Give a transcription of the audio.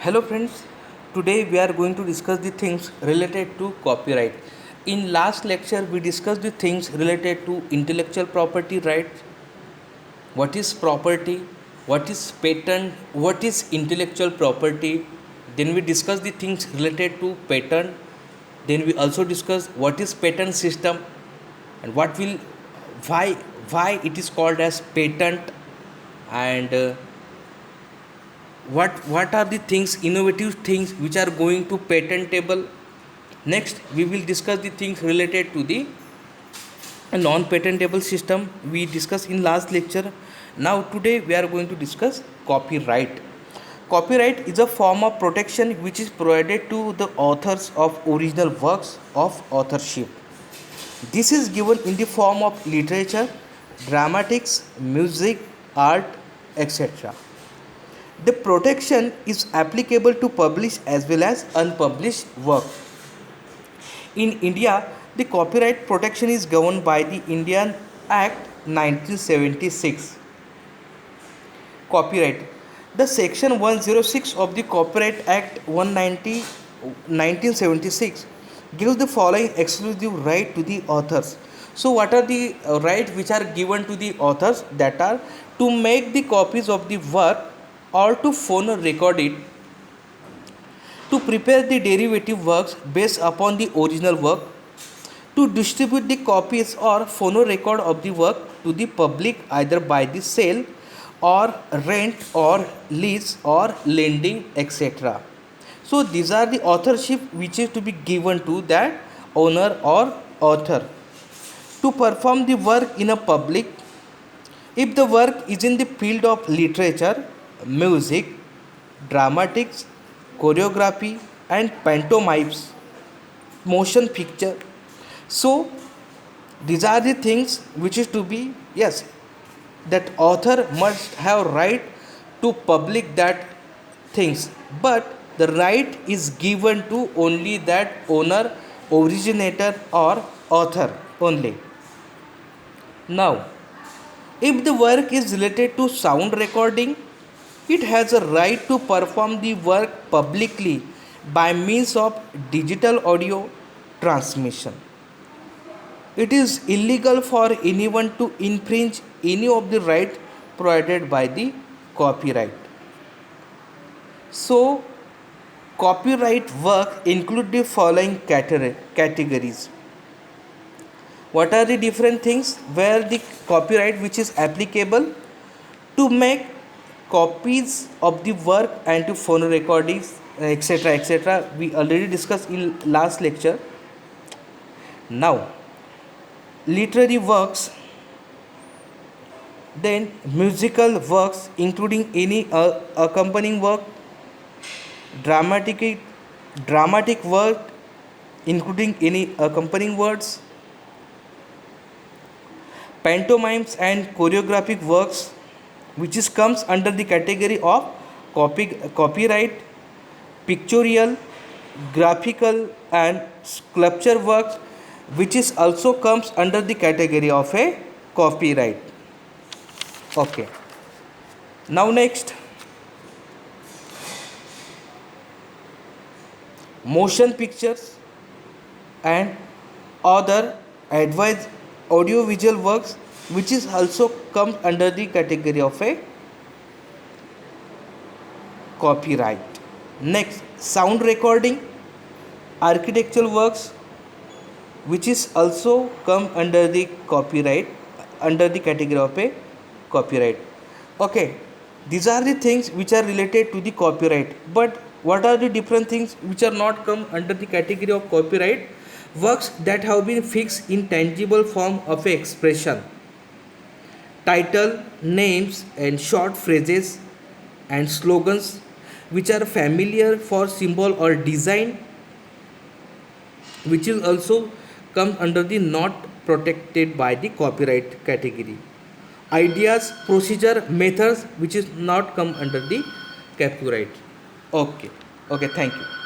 Hello friends, today we are going to discuss the things related to copyright. In last lecture we discussed the things related to intellectual property rights, what is property, what is patent, what is intellectual property. Then we discussed the things related to patent. Then we also discussed what is patent system and why it is called as patent and what are the things innovative things which are going to patentable. Next we will discuss the things related to the non patentable system we discussed in last lecture. Now today we are going to discuss copyright. Copyright is a form of protection which is provided to the authors of original works of authorship. This is given in the form of literature, dramatics, music, art, etc. The protection is applicable to published as well as unpublished work. In India, the copyright protection is governed by the Indian Act 1976. Copyright. The Section 106 of the Copyright Act 190 1976 gives the following exclusive right to the authors. So, what are the rights which are given to the authors? That are to make the copies of the work or to phone record it, to prepare the derivative works based upon the original work, to distribute the copies or phono record of the work to the public either by the sale or rent or lease or lending, etc. So these are the authorship which is to be given to that owner or author to perform the work in a public. If the work is in the field of literature, music, dramatics, choreography and pantomimes, motion picture. So these are the things which is to be, yes, that author must have right to public that things, but the right is given to only that owner, originator or author only. Now if the work is related to sound recording, it has a right to perform the work publicly by means of digital audio transmission. It is illegal for anyone to infringe any of the rights provided by the copyright. So, copyright work include the following categories. What are the different things where the copyright which is applicable? To make copies of the work and to phone recordings, etc. We already discussed in last lecture. Now literary works, then musical works including any accompanying work, dramatic work including any accompanying words, pantomimes and choreographic works which is comes under the category of copyright, pictorial, graphical and sculpture works which is also comes under the category of a copyright. Okay, now next, motion pictures and other advised audiovisual works which is also comes under the category of a copyright. Next, sound recording, architectural works which is also come under the copyright, under the category of a copyright. Okay, these are the things which are related to the copyright, but what are the different things which are not come under the category of copyright? Works that have been fixed in tangible form of a expression, title, names and short phrases and slogans which are familiar for symbol or design which is also comes under the not protected by the copyright category. Ideas, procedure, methods which is not come under the copyright. Okay, thank you.